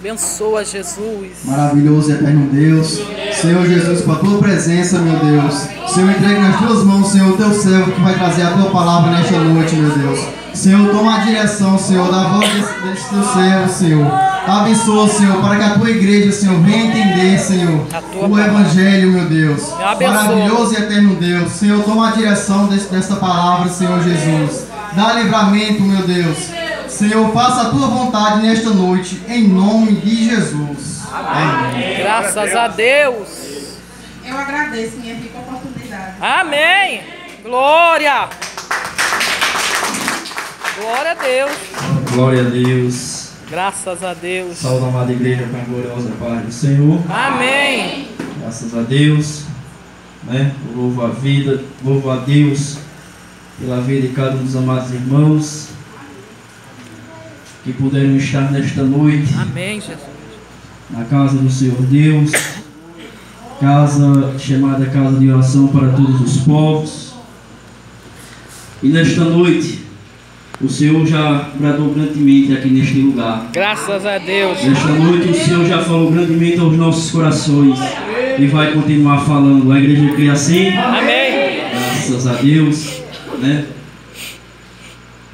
Abençoa, Jesus. Maravilhoso e eterno Deus. Senhor Jesus, com a tua presença, meu Deus. Senhor, entregue nas tuas mãos, Senhor, o teu servo que vai trazer a tua palavra nesta noite, meu Deus. Senhor, toma a direção, Senhor, da voz desse teu servo, Senhor. Abençoa, Senhor, para que a tua igreja, Senhor, venha entender, Senhor, o evangelho, meu Deus. Maravilhoso e eterno Deus. Senhor, toma a direção desta palavra, Senhor Jesus. Dá livramento, meu Deus. Senhor, faça a tua vontade nesta noite, em nome de Jesus. Amém. Graças a Deus. Eu agradeço minha rica oportunidade. Amém. Glória. Glória a Deus. Glória a Deus. Graças a Deus. Saúde a amada igreja com a gloriosa paz do Senhor. Amém. Graças a Deus, né? Louvo a vida, louvo a Deus pela vida de cada um dos amados irmãos que puderam estar nesta noite. Amém, Jesus. Na casa do Senhor Deus, casa chamada casa de oração para todos os povos. E nesta noite o Senhor já bradou grandemente aqui neste lugar. Graças a Deus. Nesta noite o Senhor já falou grandemente aos nossos corações e vai continuar falando. A igreja crê assim? Amém. Graças a Deus, né?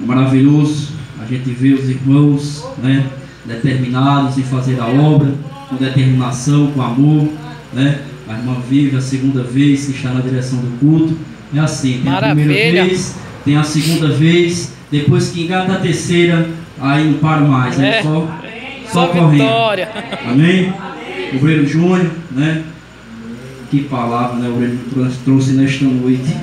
É maravilhoso a gente vê os irmãos, né, determinados em fazer a obra, com determinação, com amor, né? A irmã vive a segunda vez que está na direção do culto. É assim, tem Maravilha. a primeira vez, tem a segunda vez, depois que engata a terceira, aí não para mais, né? Só correndo. Vitória. Amém? Obreiro Júnior, né? Que palavra, né? O Obreiro trouxe nesta noite.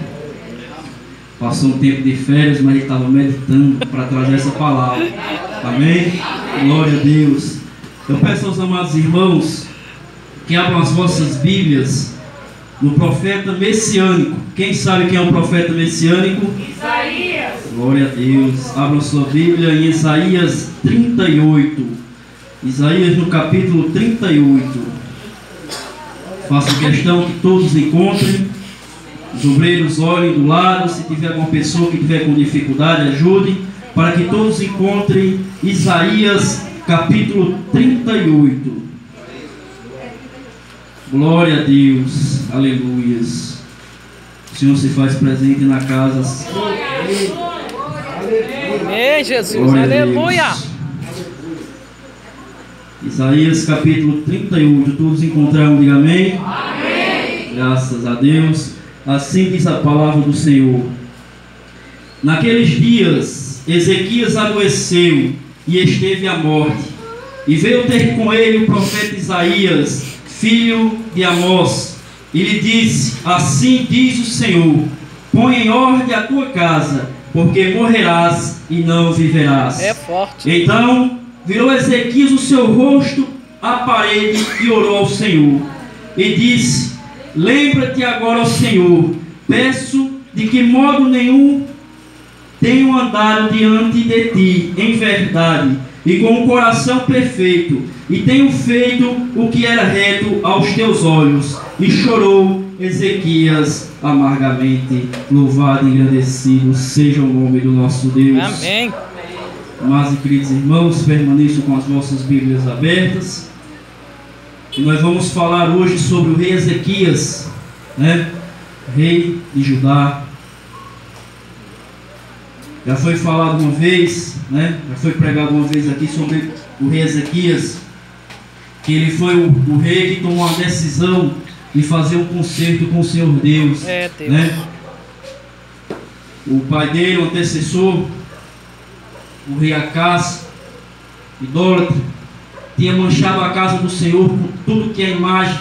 Passou um tempo de férias, mas ele estava meditando para trazer essa palavra. Amém? Glória a Deus. Eu peço aos amados irmãos que abram as vossas Bíblias no profeta messiânico. Quem sabe quem é o profeta messiânico? Isaías. Glória a Deus. Abram sua Bíblia em Isaías 38. Isaías no capítulo 38. Faço questão que todos encontrem. Os obreiros olhem do lado. Se tiver alguma pessoa que tiver com dificuldade, ajude, para que todos encontrem Isaías capítulo 38. Glória a Deus. Aleluias. O Senhor se faz presente na casa. Amém, Jesus. Glória a Aleluia. Deus. Isaías capítulo 38. Todos encontraram, diga amém. Amém. Graças a Deus. Assim diz a palavra do Senhor. Naqueles dias, Ezequias adoeceu e esteve à morte. E veio ter com ele o profeta Isaías, filho de Amós, e lhe disse: assim diz o Senhor, põe em ordem a tua casa, porque morrerás e não viverás. É forte. Então virou Ezequias o seu rosto à parede e orou ao Senhor. E disse: lembra-te agora, ó Senhor, peço de que modo nenhum tenho andado diante de ti em verdade e com um coração perfeito, e tenho feito o que era reto aos teus olhos. E chorou Ezequias amargamente. Louvado e agradecido seja o nome do nosso Deus. Amém. Amados e queridos irmãos, permaneçam com as vossas Bíblias abertas. E nós vamos falar hoje sobre o rei Ezequias, né? Rei de Judá. Já foi falado uma vez, né? Já foi pregado uma vez aqui sobre o rei Ezequias, que ele foi o rei que tomou a decisão de fazer um concerto com o Senhor Deus, Deus. né? O pai dele, o antecessor, o rei Acás, idólatra, tinha manchado a casa do Senhor com tudo que é imagem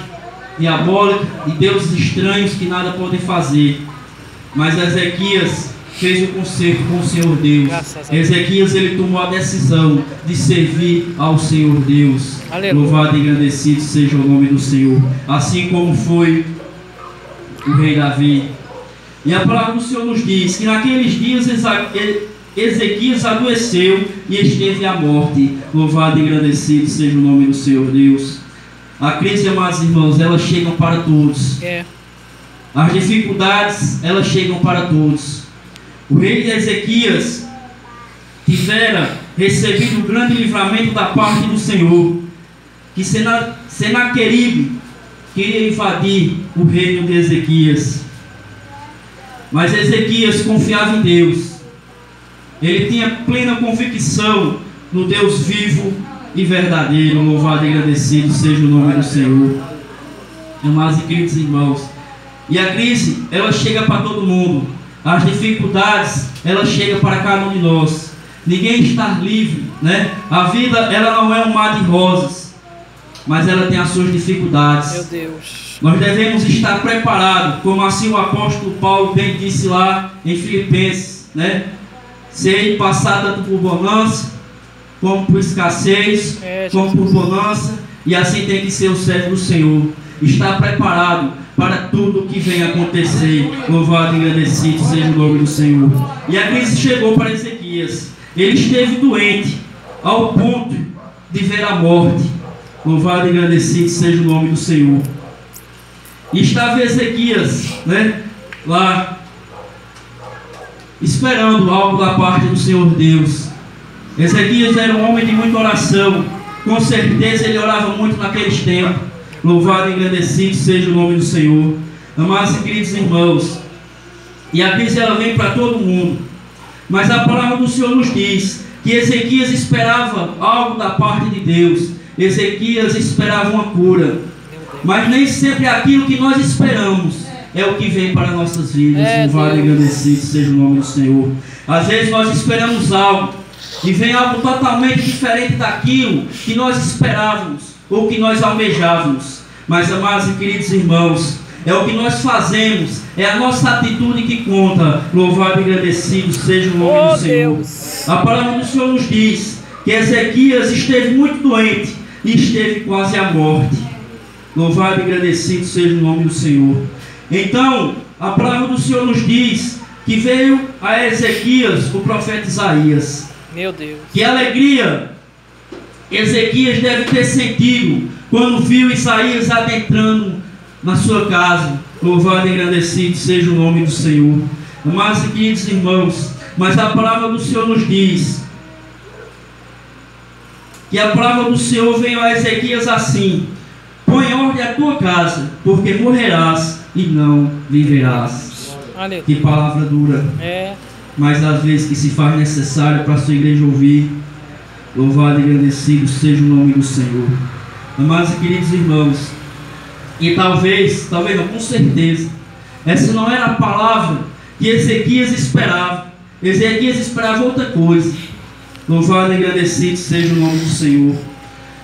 diabólica e deuses estranhos que nada podem fazer. Mas Ezequias fez o concerto com o Senhor Deus. Ezequias, ele tomou a decisão de servir ao Senhor Deus. Aleluia. Louvado e agradecido seja o nome do Senhor. Assim como foi o rei Davi. E a palavra do Senhor nos diz que naqueles dias Ezequias adoeceu e esteve à morte. Louvado e agradecido seja o nome do Senhor Deus. A crise, amados irmãos, elas chegam para todos. As dificuldades, elas chegam para todos. O rei Ezequias tivera recebido o grande livramento da parte do Senhor, que Senaqueribe queria invadir o reino de Ezequias. Mas Ezequias confiava em Deus. Ele tinha plena convicção no Deus vivo e verdadeiro. Louvado e agradecido seja o nome do Senhor. Amados e queridos irmãos, e a crise, ela chega para todo mundo. As dificuldades, ela chega para cada um de nós. Ninguém está livre, né? A vida, ela não é um mar de rosas, mas ela tem as suas dificuldades. Meu Deus. Nós devemos estar preparados, como assim o apóstolo Paulo bem disse lá em Filipenses, né? Sem passar tanto por bonança, como por escassez, como por bonança, e assim tem que ser o servo do Senhor. Estar preparado para tudo que vem acontecer. Louvado e agradecido seja o nome do Senhor. E a crise chegou para Ezequias. Ele esteve doente ao ponto de ver a morte. Louvado e agradecido seja o nome do Senhor. E estava Ezequias, né, lá esperando algo da parte do Senhor Deus. Ezequias era um homem de muita oração. Com certeza ele orava muito naqueles tempos. Louvado e agradecido seja o nome do Senhor. Amados e queridos irmãos, e a crise ela vem para todo mundo, mas a palavra do Senhor nos diz que Ezequias esperava algo da parte de Deus. Ezequias esperava uma cura, mas nem sempre aquilo que nós esperamos é o que vem para nossas vidas. Louvado e agradecido seja o nome do Senhor. Às vezes nós esperamos algo e vem algo totalmente diferente daquilo que nós esperávamos ou que nós almejávamos. Mas, amados e queridos irmãos, é o que nós fazemos, é a nossa atitude que conta. Louvado e agradecido seja o nome do Senhor. Deus. A palavra do Senhor nos diz que Ezequias esteve muito doente e esteve quase à morte. Louvado e agradecido seja o nome do Senhor. Então, a palavra do Senhor nos diz que veio a Ezequias o profeta Isaías. Meu Deus. Que alegria Ezequias deve ter sentido quando viu Isaías adentrando na sua casa. Louvado e agradecido seja o nome do Senhor. Amados e queridos irmãos, mas a palavra do Senhor nos diz que a palavra do Senhor veio a Ezequias assim: põe em ordem a tua casa, porque morrerás e não viverás. Aleluia. Que palavra dura. Mas às vezes que se faz necessário para a sua igreja ouvir. Louvado e agradecido seja o nome do Senhor. Amados e queridos irmãos, e talvez não, com certeza, essa não era a palavra que Ezequias esperava. Ezequias esperava outra coisa. Louvado e agradecido seja o nome do Senhor.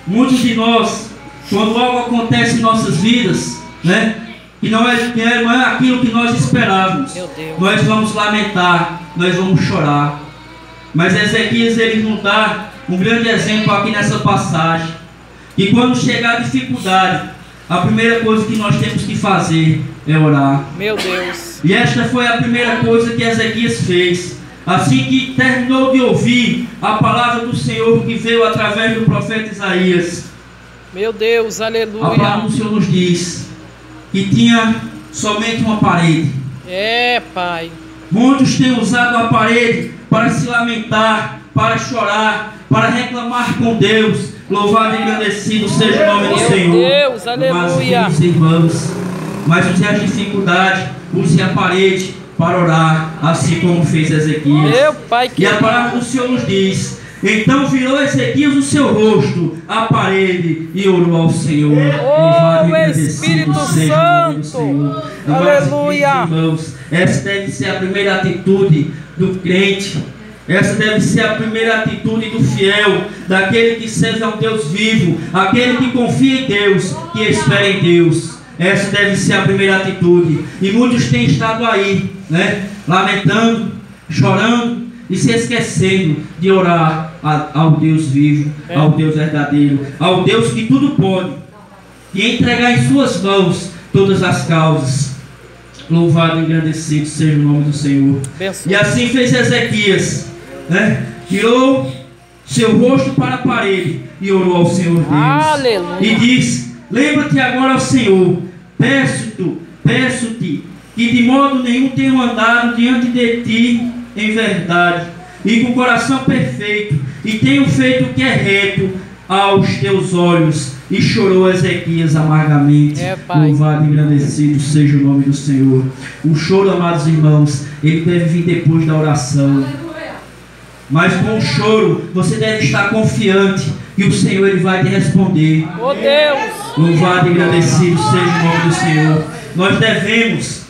Muitos de nós, quando algo acontece em nossas vidas, né, que não é aquilo que nós esperávamos, nós vamos lamentar, nós vamos chorar. Mas Ezequias, ele nos dá um grande exemplo aqui nessa passagem, que quando chegar a dificuldade, a primeira coisa que nós temos que fazer é orar. Meu Deus. E esta foi a primeira coisa que Ezequias fez. Assim que terminou de ouvir a palavra do Senhor que veio através do profeta Isaías. Meu Deus, aleluia. A palavra do Senhor nos diz que tinha somente uma parede. Pai. Muitos têm usado a parede para se lamentar, para chorar, para reclamar com Deus. Louvado e agradecido seja o nome do Senhor. Meu Deus, aleluia. Mas, irmãos, mas use as dificuldades, use a parede para orar, assim como fez Ezequias. Meu Pai, e a palavra do Senhor nos diz: então virou Ezequias o seu rosto à parede e orou ao Senhor. Louvado e agradecido seja o nome do Senhor. Aleluia. Irmãos, essa deve ser a primeira atitude do crente. Essa deve ser a primeira atitude do fiel, daquele que serve ao Deus vivo, aquele que confia em Deus, que espera em Deus. Essa deve ser a primeira atitude. E muitos têm estado aí, né, lamentando, chorando e se esquecendo de orar ao Deus vivo, ao Deus verdadeiro, ao Deus que tudo pode, e entregar em suas mãos todas as causas. Louvado e agradecido seja o nome do Senhor. E assim fez Ezequias, né? Virou seu rosto para a parede e orou ao Senhor Deus. Aleluia. E diz: lembra-te agora ao Senhor, peço-te que de modo nenhum tenho andado diante de ti em verdade, e com coração perfeito, e tenho feito o que é reto aos teus olhos. E chorou Ezequias amargamente. Pai. Louvado e engrandecido seja o nome do Senhor. O choro, amados irmãos, ele deve vir depois da oração. Mas com o choro, você deve estar confiante que o Senhor ele vai te responder. Oh Deus! Louvado e agradecido seja o nome do Senhor. Nós devemos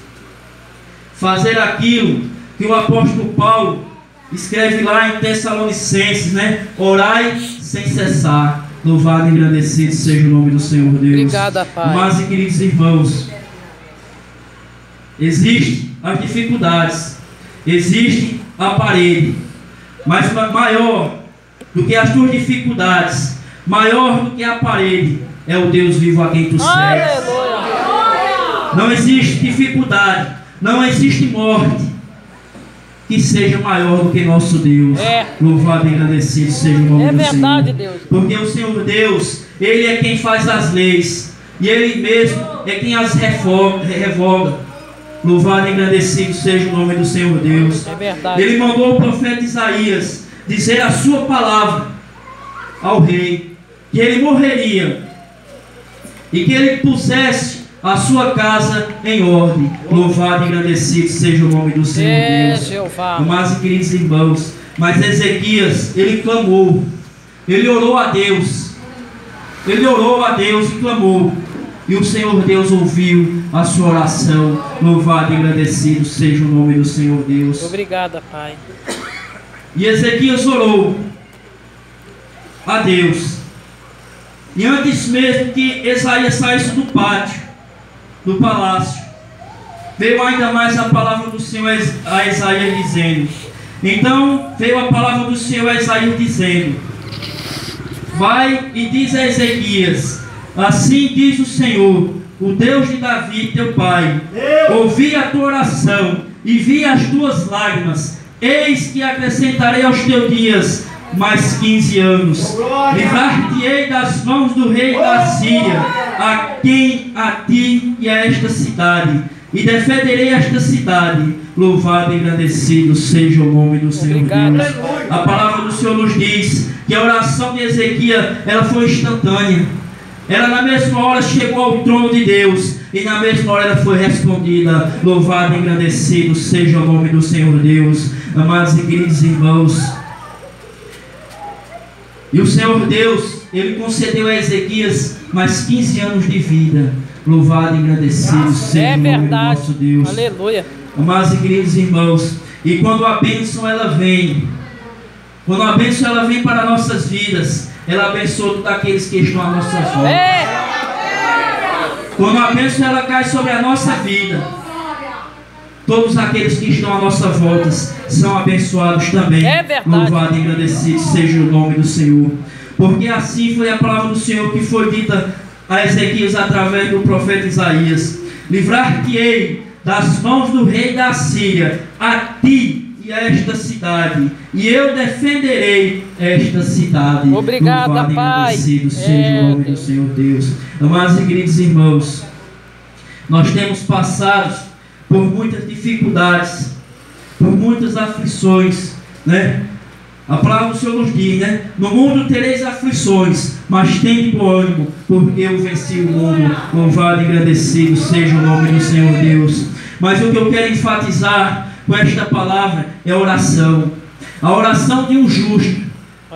fazer aquilo que o apóstolo Paulo escreve lá em Tessalonicenses, né? Orai sem cessar. Louvado e agradecido seja o nome do Senhor Deus. Obrigada, Pai. Mas, queridos irmãos, existem as dificuldades, existe a parede, mas maior do que as tuas dificuldades, maior do que a parede, é o Deus vivo a quem tu serves. Aleluia! Não existe dificuldade, não existe morte que seja maior do que nosso Deus. Louvado e agradecido seja o nome do Senhor. É verdade, Deus. Porque o Senhor Deus, Ele é quem faz as leis, e Ele mesmo é quem as revoga. Louvado e agradecido seja o nome do Senhor Deus. É verdade. Ele mandou o profeta Isaías dizer a sua palavra ao rei, que ele morreria e que ele pusesse a sua casa em ordem. Louvado e agradecido seja o nome do Senhor Deus. Jeová. Mas, queridos irmãos, mas Ezequias, ele clamou, ele orou a Deus, e clamou, e o Senhor Deus ouviu a sua oração. Louvado e agradecido seja o nome do Senhor Deus. Obrigada, Pai. E Ezequias orou a Deus, e antes mesmo que Isaías saísse do pátio, do palácio, veio ainda mais a palavra do Senhor a Isaías dizendo. Então veio a palavra do Senhor a Isaías dizendo: vai e diz a Ezequias, assim diz o Senhor, o Deus de Davi teu pai, ouvi a tua oração e vi as tuas lágrimas, eis que acrescentarei aos teus dias mais 15 anos, livrar-te-ei das mãos do rei da Síria, a ti e a esta cidade, e defenderei esta cidade. Louvado e agradecido seja o nome do Senhor Deus. A palavra do Senhor nos diz que a oração de Ezequias, ela foi instantânea. Ela na mesma hora chegou ao trono de Deus, e na mesma hora ela foi respondida. Louvado e agradecido seja o nome do Senhor Deus. Amados e queridos irmãos, e o Senhor Deus, Ele concedeu a Ezequias mais 15 anos de vida. Louvado e agradecido seja o nome do nosso Deus. Aleluia. Amados e queridos irmãos, e quando a bênção ela vem, para nossas vidas, ela abençoa todos aqueles que estão à nossa volta. Quando a bênção ela cai sobre a nossa vida, todos aqueles que estão à nossa volta são abençoados também. É verdade. Louvado e agradecido seja o nome do Senhor. Porque assim foi a palavra do Senhor que foi dita a Ezequias através do profeta Isaías: livrar-te-ei das mãos do rei da Síria, a ti e a esta cidade, e eu defenderei esta cidade. Obrigada, Louvado e Pai. agradecido seja o nome do Senhor Deus. Amados e queridos irmãos, nós temos passado por muitas dificuldades, por muitas aflições, né? A palavra do Senhor nos diz, né? No mundo tereis aflições, mas tende bom ânimo, porque eu venci o mundo. Louvado e agradecido seja o nome do Senhor Deus. Mas o que eu quero enfatizar com esta palavra é a oração. A oração de um justo,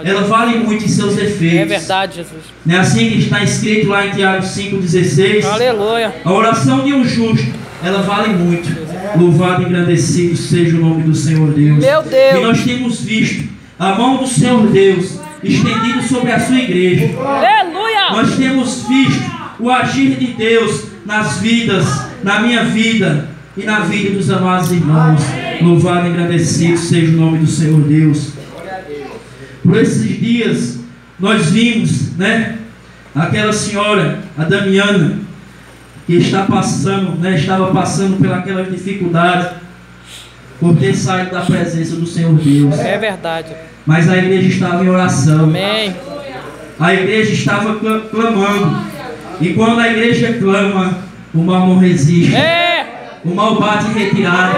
ela vale muito em seus efeitos. É verdade, Jesus. Não é assim que está escrito lá em Tiago 5,16? Aleluia. A oração de um justo, ela vale muito. Louvado e agradecido seja o nome do Senhor Deus. Meu Deus. E nós temos visto a mão do Senhor Deus estendida sobre a sua igreja. Aleluia. Nós temos visto o agir de Deus nas vidas, na minha vida e na vida dos amados irmãos. Louvado e agradecido seja o nome do Senhor Deus. Por esses dias nós vimos, né, aquela senhora, a Damiana, que estava passando pelas dificuldades por ter saído da presença do Senhor Deus. É verdade. Mas a igreja estava em oração. Amém. A igreja estava clamando. E quando a igreja clama, o mal não resiste. O mal bate em retirada.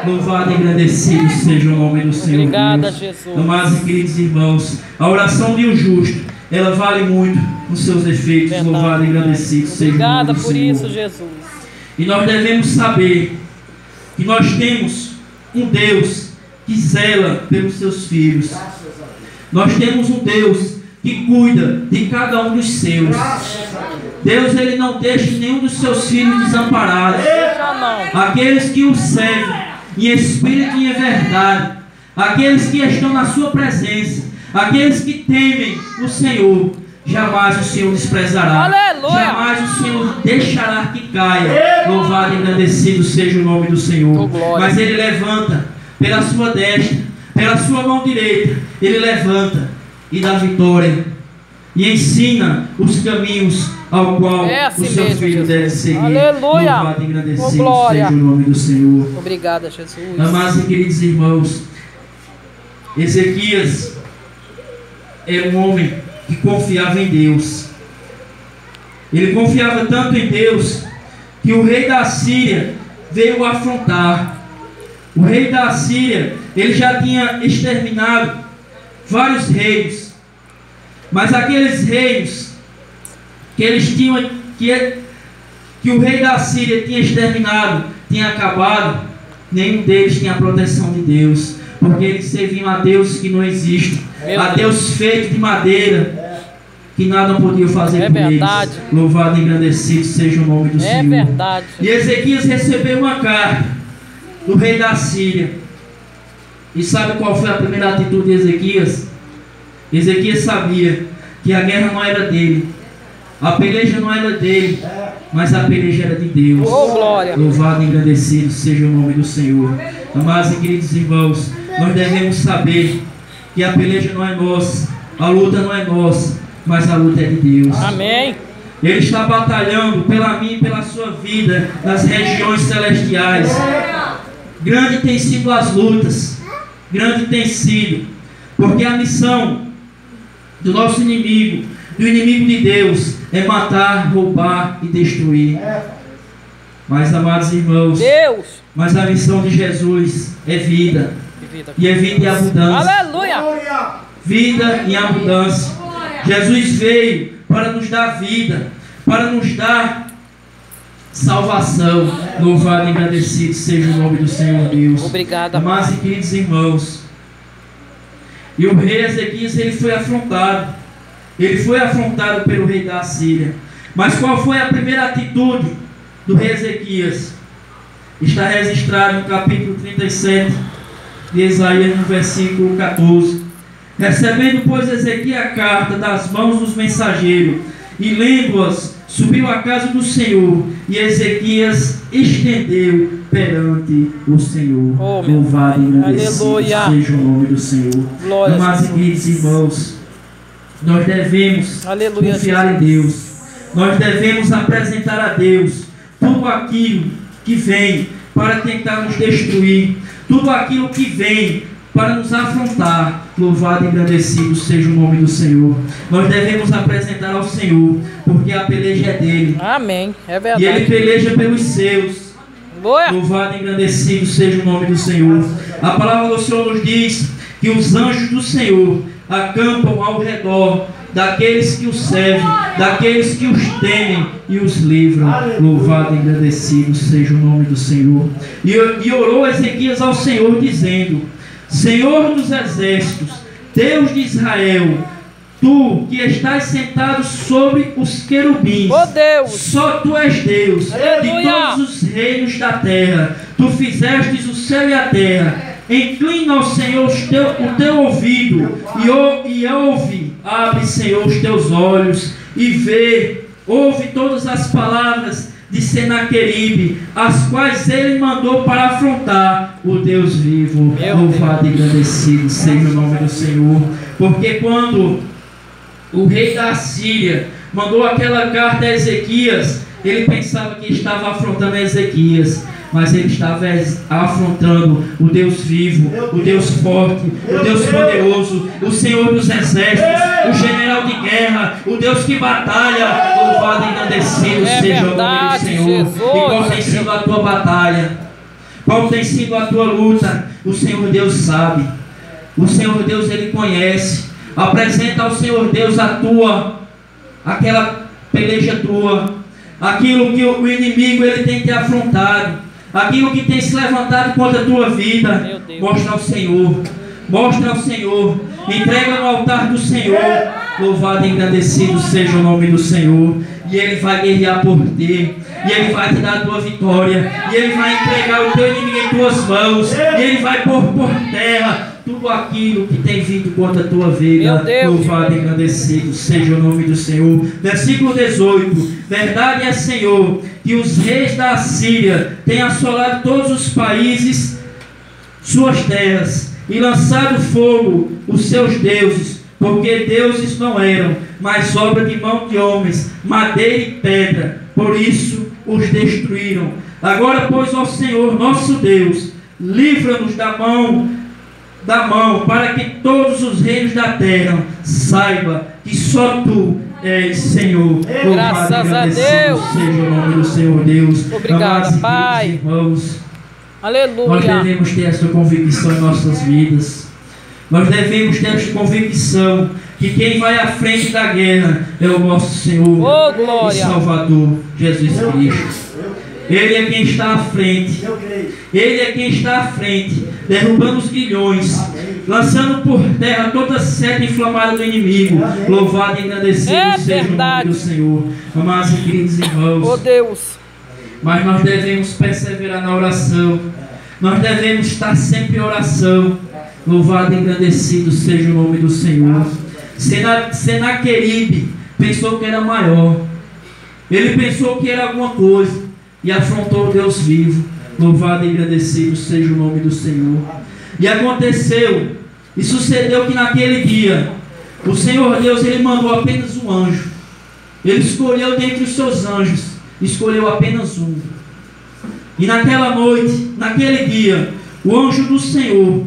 Louvado e agradecido seja o nome do Senhor. Obrigada, Deus. Jesus. Amados e queridos irmãos, a oração de um justo, ela vale muito nos seus efeitos. Verdade. Louvado e agradecido seja o nome Obrigada do por Senhor. isso, Jesus. E nós devemos saber que nós temos um Deus que zela pelos seus filhos. Nós temos um Deus que cuida de cada um dos seus. Deus, ele não deixa nenhum dos seus filhos desamparados. Já não. Aqueles que o servem em espírito e em verdade, aqueles que estão na sua presença, aqueles que temem o Senhor, jamais o Senhor desprezará. Aleluia. Jamais o Senhor deixará que caia. Louvado e agradecido seja o nome do Senhor. Oh, glória. Mas ele levanta pela sua destra, pela sua mão direita, ele levanta e dá vitória e ensina os caminhos ao qual assim o seu mesmo, filho Jesus. deve seguir. Aleluia. Louvado e agradecido Oh, glória. seja o nome do Senhor. Obrigada, Jesus. Amados e queridos irmãos, Ezequias era um homem que confiava em Deus. Ele confiava tanto em Deus que o rei da Síria veio o afrontar. O rei da Síria, ele já tinha exterminado vários reinos, mas aqueles reinos que eles tinham, que o rei da Síria tinha exterminado, tinha acabado, nenhum deles tinha a proteção de Deus, porque eles serviam a Deus que não existe, a Deus feito de madeira, que nada podia fazer É por verdade. eles. Louvado e agradecido seja o nome do É Senhor. verdade. E Ezequias recebeu uma carta do rei da Síria. E sabe qual foi a primeira atitude de Ezequias? Ezequias sabia que a guerra não era dele, a peleja não era dele, mas a peleja era de Deus. Oh, glória. Louvado e agradecido seja o nome do Senhor. Amados e queridos irmãos, nós devemos saber que a peleja não é nossa, a luta não é nossa, mas a luta é de Deus. Amém. Ele está batalhando pela mim e pela sua vida nas regiões celestiais. Grande tem sido as lutas, grande tem sido, porque a missão do nosso inimigo, do inimigo de Deus, é matar, roubar e destruir. Mas, amados irmãos, Deus. mas a missão de Jesus é vida, Vida. e é vida em abundância. Aleluia. Vida em abundância. Jesus veio para nos dar vida, para nos dar salvação. Louvado e agradecido seja o nome do Senhor Deus. Obrigada, Amados e Pai. queridos irmãos, e o rei Ezequias, ele foi afrontado. Ele foi afrontado pelo rei da Síria. Mas qual foi a primeira atitude do rei Ezequias? Está registrado no capítulo 37 de Isaías, no versículo 14. Recebendo, pois, Ezequias a carta das mãos dos mensageiros, e lendo-as, subiu à casa do Senhor, e Ezequias estendeu perante o Senhor. Oh, meu Louvado e agradecido Aleluia. seja o nome do Senhor. Glória a Amados e Jesus. queridos irmãos, nós devemos Aleluia, confiar em Deus. Nós devemos apresentar a Deus tudo aquilo que vem para tentar nos destruir, tudo aquilo que vem para nos afrontar. Louvado e agradecido seja o nome do Senhor. Nós devemos apresentar ao Senhor, porque a peleja é dele, Amém. É e ele verdade. peleja pelos seus. Glória. Louvado e agradecido seja o nome do Senhor. A palavra do Senhor nos diz que os anjos do Senhor acampam ao redor daqueles que os servem, daqueles que os temem e os livram. Louvado e agradecido seja o nome do Senhor. E orou Ezequias ao Senhor, dizendo: Senhor dos exércitos, Deus de Israel, tu que estás sentado sobre os querubins, Oh, Deus. só tu és Deus Aleluia. de todos os reinos da terra. Tu fizestes o céu e a terra. Inclina ao Senhor o teu ouvido e ouve. Abre, Senhor, os teus olhos e vê. Ouve todas as palavras de Senaqueribe, as quais ele mandou para afrontar o Deus vivo. Meu Louvado e agradecido seja o nome do Senhor. Porque quando o rei da Síria mandou aquela carta a Ezequias, ele pensava que estava afrontando Ezequias, mas ele estava afrontando o Deus vivo, o Deus forte, o Deus poderoso, o Senhor dos exércitos, o general de guerra, o Deus que batalha. Louvado e agradecido É seja o nome do verdade, Senhor. Jesus. E qual tem sido a tua batalha? qual tem sido a tua luta, o Senhor Deus sabe. O Senhor Deus, Ele conhece. Apresenta ao Senhor Deus aquela peleja tua, aquilo que o inimigo ele tem te afrontado, aquilo que tem se levantado contra a tua vida. Mostra ao Senhor, mostra ao Senhor, entrega no altar do Senhor. Louvado e engrandecido seja o nome do Senhor. E Ele vai guerrear por ti, e Ele vai te dar a tua vitória, e Ele vai entregar o teu inimigo em tuas mãos, e Ele vai pôr por terra tudo aquilo que tem vindo contra a tua vida. Louvado e engrandecido seja o nome do Senhor. Versículo 18: verdade é, Senhor, que os reis da Assíria têm assolado todos os países, suas terras, e lançado fogo os seus deuses, porque deuses não eram, mas obra de mão de homens, madeira e pedra, por isso os destruíram. Agora, pois, ó Senhor nosso Deus, livra-nos da mão, para que todos os reinos da terra saibam que só Tu és Senhor. Graças a Deus. Seja o nome do Senhor Deus. Obrigado, Pai. Irmãos, Aleluia. nós devemos ter essa convicção em nossas vidas. Nós devemos ter essa convicção que quem vai à frente da guerra é o nosso Senhor e Salvador, Jesus Cristo. Ele é quem está à frente. Ele é quem está à frente, derrubando os grilhões, lançando por terra toda a seta inflamada do inimigo. Louvado e agradecido seja o nome do Senhor. Amados e queridos irmãos, oh Deus, mas nós devemos perseverar na oração. Nós devemos estar sempre em oração. Louvado e agradecido seja o nome do Senhor. Senaqueribe pensou que era maior. Ele pensou que era alguma coisa e afrontou o Deus vivo. Louvado e agradecido seja o nome do Senhor. E aconteceu e sucedeu que naquele dia o Senhor Deus, Ele mandou apenas um anjo. Ele escolheu dentre os seus anjos, escolheu apenas um. E naquela noite, naquele dia, o anjo do Senhor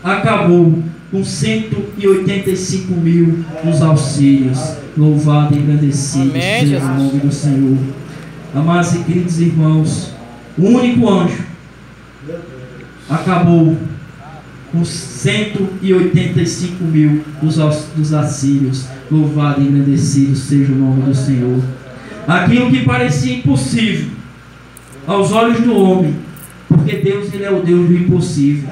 acabou com 185 mil nos auxílios. Louvado e agradecido seja o nome do Senhor. Amados e queridos irmãos, o único anjo acabou com 185 mil dos assírios. Louvado e agradecido seja o nome do Senhor. Aquilo que parecia impossível aos olhos do homem, porque Deus, Ele é o Deus do impossível.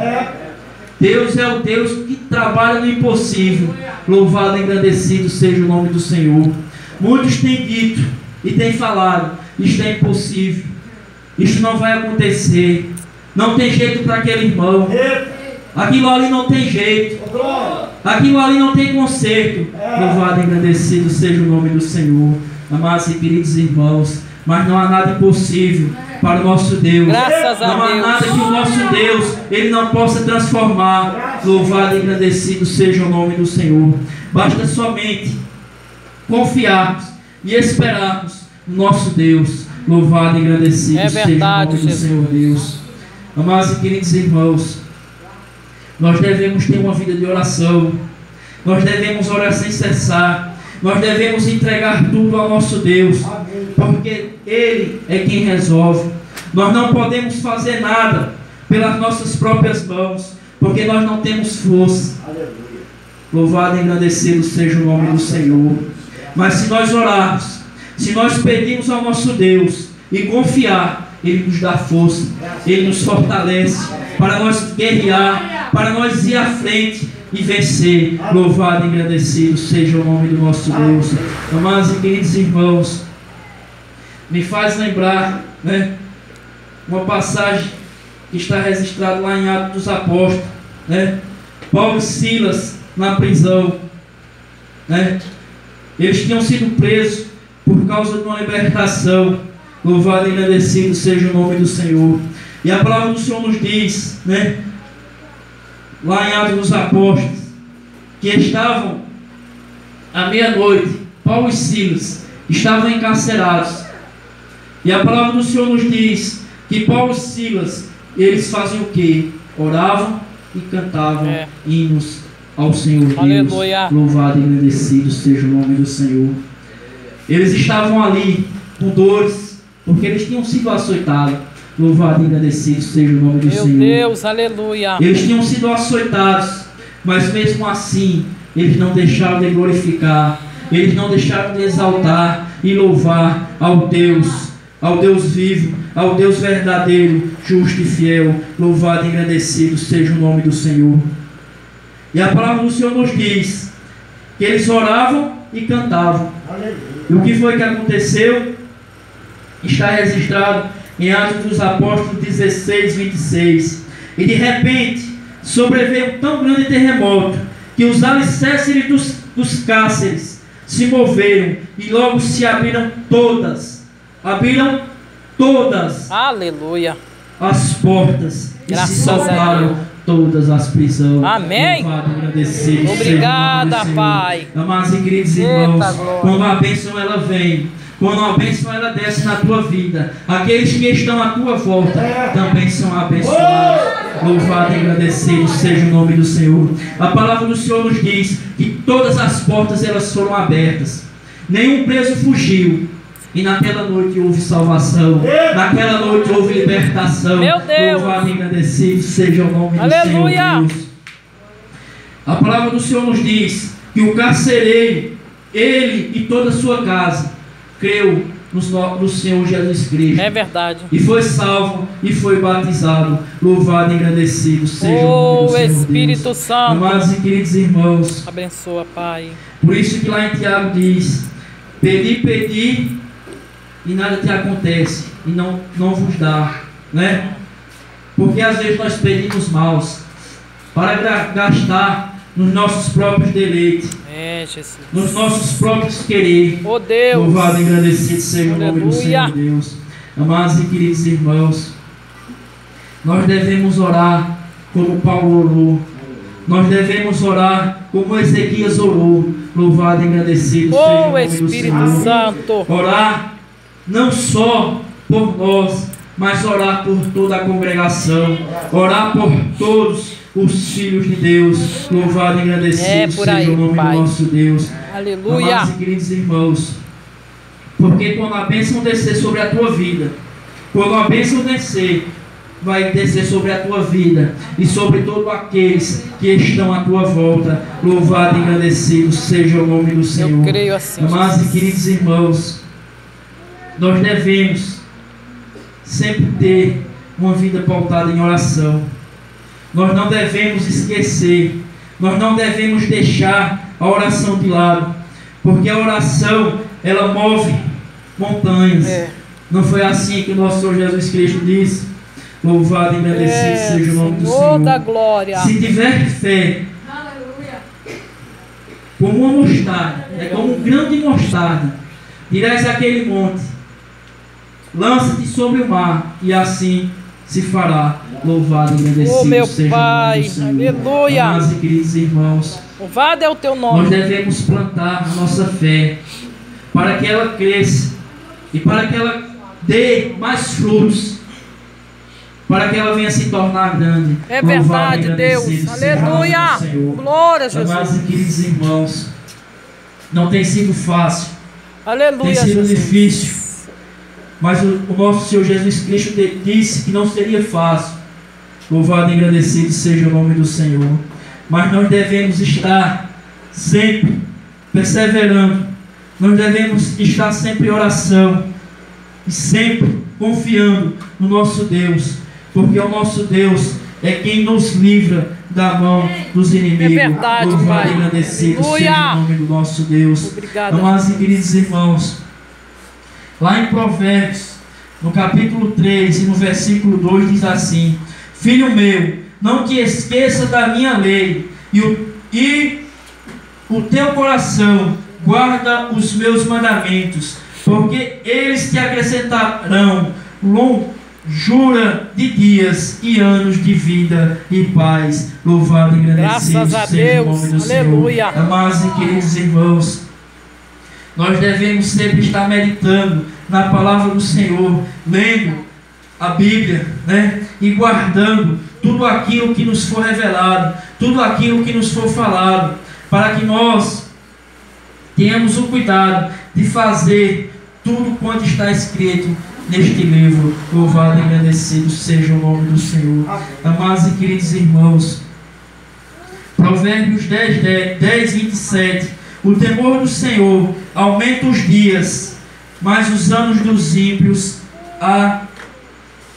Deus é o Deus que trabalha no impossível. Louvado e agradecido seja o nome do Senhor. Muitos têm dito e têm falado: isto é impossível, isto não vai acontecer, não tem jeito para aquele irmão, aquilo ali não tem jeito, aquilo ali não tem conserto. Louvado e agradecido seja o nome do Senhor. Amados e queridos irmãos, mas não há nada impossível para o nosso Deus. Graças a não há Deus. nada que o nosso Deus Ele não possa transformar. Louvado e agradecido seja o nome do Senhor. Basta somente confiarmos e esperarmos no nosso Deus. Louvado e agradecido seja o nome do Senhor Deus. Amados e queridos irmãos, nós devemos ter uma vida de oração. Nós devemos orar sem cessar. Nós devemos entregar tudo ao nosso Deus, porque Ele é quem resolve. Nós não podemos fazer nada pelas nossas próprias mãos, porque nós não temos força. Louvado e agradecido seja o nome do Senhor. Mas se nós orarmos, se nós pedirmos ao nosso Deus e confiar, Ele nos dá força, Ele nos fortalece para nós guerrear, para nós ir à frente e vencer. Louvado e agradecido seja o nome do nosso Deus. Amados e queridos irmãos, me faz lembrar, uma passagem que está registrada lá em Atos dos Apóstolos, Paulo e Silas na prisão, eles tinham sido presos por causa de uma libertação. Louvado e agradecido seja o nome do Senhor. E a palavra do Senhor nos diz, lá em Atos dos Apóstolos, que estavam à meia-noite, Paulo e Silas estavam encarcerados. E a palavra do Senhor nos diz que Paulo e Silas, eles faziam o quê? Oravam e cantavam hinos ao Senhor Deus. Aleluia. Louvado e agradecido seja o nome do Senhor. Eles estavam ali com dores, porque eles tinham sido açoitados. Louvado e agradecido seja o nome do Meu Senhor. Deus, aleluia. Eles tinham sido açoitados, mas mesmo assim, eles não deixaram de glorificar, eles não deixaram de exaltar e louvar ao Deus vivo, ao Deus verdadeiro, justo e fiel. Louvado e agradecido seja o nome do Senhor. E a palavra do Senhor nos diz que eles oravam e cantavam. E o que foi que aconteceu? Está registrado em Atos dos Apóstolos 16, 26. E de repente sobreveio um tão grande terremoto que os alicerces dos cárceres se moveram e logo se abriram todas Aleluia. as portas e Graças se a Deus. soltaram todas as prisões. Amém. Louvado e agradecido Obrigada, seja o nome do Senhor. Pai. Amados e queridos Eita, irmãos, glória. quando a bênção ela vem, quando a bênção ela desce na tua vida, aqueles que estão à tua volta também são abençoados. Louvado e agradecido seja o nome do Senhor. A palavra do Senhor nos diz que todas as portas elas foram abertas, nenhum preso fugiu. E naquela noite houve salvação, naquela noite houve libertação. Meu Deus! Louvado e agradecido seja o nome Aleluia! do Senhor Deus. A palavra do Senhor nos diz que o carcereiro, ele e toda a sua casa, creu no Senhor Jesus Cristo. É verdade. E foi salvo e foi batizado. Louvado e agradecido seja o nome do Senhor Espírito Deus. Santo. Amados e queridos irmãos, Abençoa, Pai. por isso que lá em Tiago diz: pedi e nada te acontece e não vos dá, né? Porque às vezes nós pedimos maus para gastar nos nossos próprios deleites, É, Jesus. nos nossos próprios querer. Oh, Deus. Louvado e agradecido seja o nome do Aleluia. Senhor Deus. Amados e queridos irmãos, nós devemos orar como Paulo orou. Nós devemos orar como Ezequias orou. Louvado e agradecido seja o Oh, nome do Espírito Senhor. Santo. Orar não só por nós, mas orar por toda a congregação, orar por todos os filhos de Deus. Louvado e agradecido É por seja aí, o nome Pai. do nosso Deus. Aleluia. Amados e queridos irmãos, porque quando a bênção descer sobre a tua vida, quando a bênção descer, vai descer sobre a tua vida e sobre todos aqueles que estão à tua volta. Louvado e agradecido seja o nome do Senhor. Eu creio assim. Amados Jesus. e queridos irmãos, nós devemos sempre ter uma vida pautada em oração. Nós não devemos esquecer, nós não devemos deixar a oração de lado, porque a oração ela move montanhas. É. Não foi assim que o nosso Senhor Jesus Cristo disse? Louvado e agradecido seja o nome do Senhor da Senhor. glória. Se tiver fé, como uma mostarda, é como um grão de mostarda, dirás àquele monte: lança-te sobre o mar, e assim se fará. Louvado e agradecido Oh, meu seja Pai. o nome do Senhor. Aleluia. Amados e queridos irmãos, Louvado é o teu nós nome. devemos plantar a nossa fé para que ela cresça e para que ela dê mais frutos, para que ela venha se tornar grande. É Louvado e verdade, agradecido Deus. seja o nome Aleluia. do Senhor. Glória a Jesus. Amados e queridos irmãos, não tem sido fácil, tem Aleluia, sido Jesus. difícil, mas o nosso Senhor Jesus Cristo disse que não seria fácil. Louvado e agradecido seja o nome do Senhor. Mas nós devemos estar sempre perseverando, nós devemos estar sempre em oração e sempre confiando no nosso Deus, porque o nosso Deus é quem nos livra da mão dos inimigos. É verdade, Louvado Pai. e agradecido Aleluia. seja o nome do nosso Deus. Obrigada. Amados e queridos irmãos, lá em Provérbios, no capítulo 3 e no versículo 2 diz assim: filho meu, não te esqueça da minha lei, e o teu coração guarda os meus mandamentos, porque eles te acrescentarão longura de dias e anos de vida e paz. Louvado e agradecido Graças a seja o Deus. nome do Aleluia. Senhor. Amados e queridos irmãos, nós devemos sempre estar meditando na palavra do Senhor, lendo a Bíblia, né? E guardando tudo aquilo que nos for revelado, tudo aquilo que nos for falado, para que nós tenhamos o cuidado de fazer tudo quanto está escrito neste livro. Louvado e agradecido seja o nome do Senhor. Amados e queridos irmãos, Provérbios 10, 27. O temor do Senhor aumenta os dias, mas os anos dos ímpios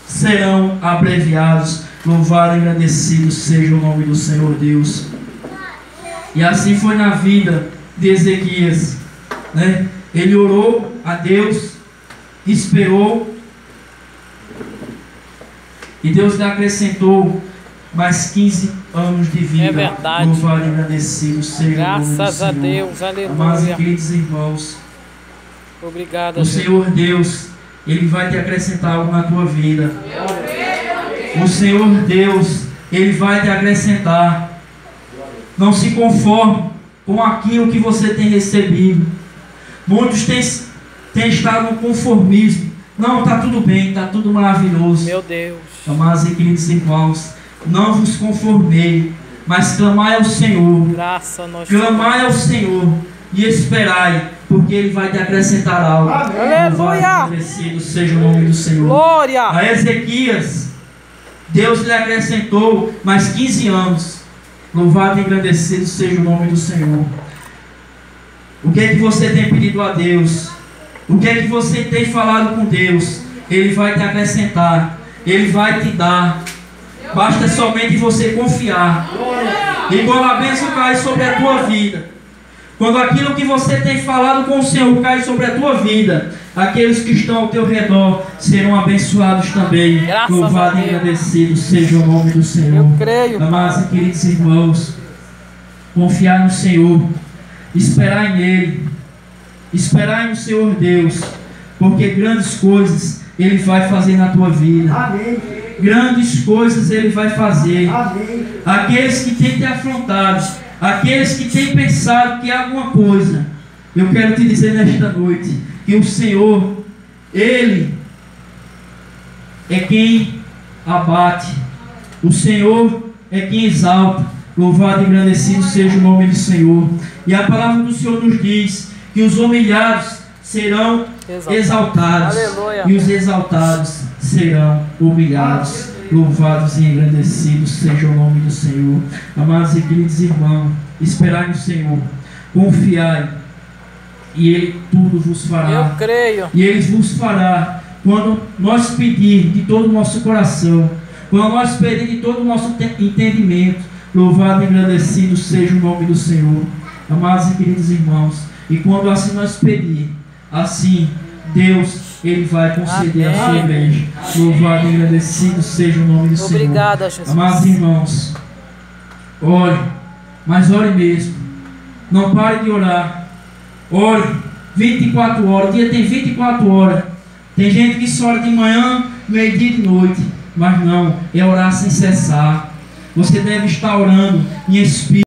serão abreviados. Louvado e agradecido seja o nome do Senhor Deus. E assim foi na vida de Ezequias, né? Ele orou a Deus, esperou, e Deus lhe acrescentou mais 15 anos de vida. É verdade. Louvado e agradecido seja o nome do Senhor. Graças a Deus, Amados e aleluia. queridos irmãos, Obrigado, o Jesus. Senhor Deus, Ele vai te acrescentar algo na tua vida. O Senhor Deus, Ele vai te acrescentar. Não se conforme com aquilo que você tem recebido. Muitos têm estado no conformismo. Não, está tudo bem, está tudo maravilhoso. Meu Deus. Amados e queridos irmãos, não vos conformei, mas clamai ao Senhor. Graça a nós. Clamai ao Senhor e esperai, porque Ele vai te acrescentar algo. Aleluia! Louvado e agradecido seja o nome do Senhor. Glória. A Ezequias, Deus lhe acrescentou mais 15 anos. Louvado e agradecido seja o nome do Senhor. O que é que você tem pedido a Deus? O que é que você tem falado com Deus? Ele vai te acrescentar. Ele vai te dar. Basta somente você confiar. E quando a bênção cai sobre a tua vida, quando aquilo que você tem falado com o Senhor cai sobre a tua vida, aqueles que estão ao teu redor serão abençoados também. Graças Louvado a e Deus. agradecido seja o nome do Senhor. Eu creio. Amados e queridos irmãos, confiar no Senhor, esperar nele, esperar no Senhor Deus, porque grandes coisas Ele vai fazer na tua vida. Amém. Grandes coisas Ele vai fazer. Amém. Aqueles que têm te afrontado, aqueles que têm pensado que é alguma coisa, eu quero te dizer nesta noite que o Senhor, Ele é quem abate, o Senhor é quem exalta. Louvado e agradecido seja o nome do Senhor. E a palavra do Senhor nos diz que os humilhados serão exaltados, Aleluia. e os exaltados serão humilhados. Louvados e agradecidos seja o nome do Senhor. Amados e queridos irmãos, esperai no Senhor, confiai, e Ele tudo vos fará. Eu creio. E Ele vos fará quando nós pedir de todo o nosso coração, quando nós pedir de todo o nosso entendimento. Louvado e agradecido seja o nome do Senhor. Amados e queridos irmãos, e quando assim nós pedir, assim Deus, Ele vai conceder a sua igreja. Louvado e agradecido seja o nome do Senhor. Obrigada, Jesus. Amados irmãos, ore, mas ore mesmo. Não pare de orar. Ore 24 horas. O dia tem 24 horas. Tem gente que só ora de manhã, meio-dia e de noite. Mas não, é orar sem cessar. Você deve estar orando em espírito.